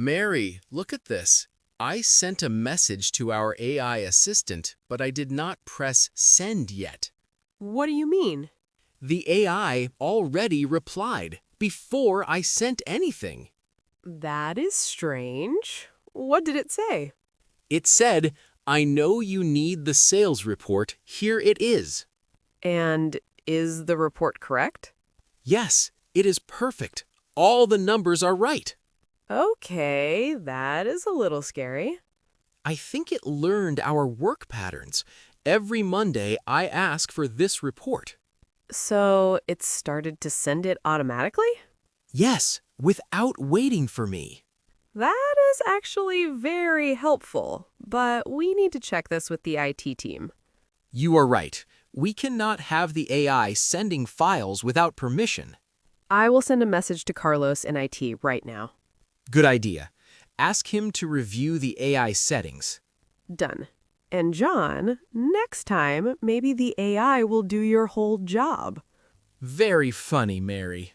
Mary, look at this. I sent a message to our AI assistant, but I did not press send yet. What do you mean? The AI already replied before I sent anything. That is strange. What did it say? It said, I know you need the sales report. Here it is. And is the report correct? Yes, it is perfect. All the numbers are right. Okay, that is a little scary. I think it learned our work patterns. Every Monday, I ask for this report. So it started to send it automatically? Yes, without waiting for me. That is actually very helpful, but we need to check this with the IT team. You are right. We cannot have the AI sending files without permission. I will send a message to Carlos in IT right now. Good idea. Ask him to review the AI settings. Done. And John, next time, maybe the AI will do your whole job. Very funny, Mary.